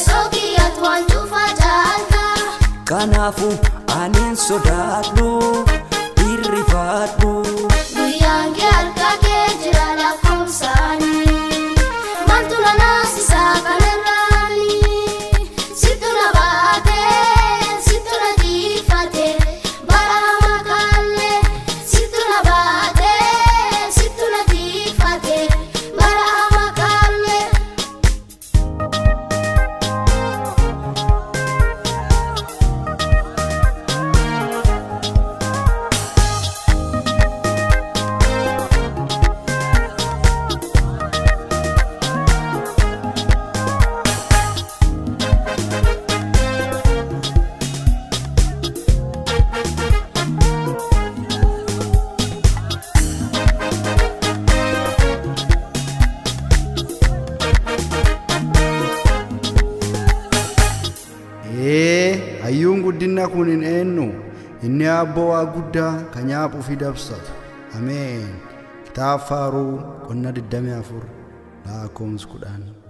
Sokiyat wantu fajalta Kanafu anin sodaadhu irrifadhu Guyyaan kee harka kee jira lakkoofsaani Maaltu na naasisa kanarraani Sittu na baatee sittu na tiifatee bara makaallee Sittu na baatee sittu na tiifatee bara makaallee Hayyuun guddina kun hin eenyu inni abboo waa guddaa kan nyaaphu fi dabsatu. Ameen. Kitaaba Faaruu 24 lakkoofsa 10.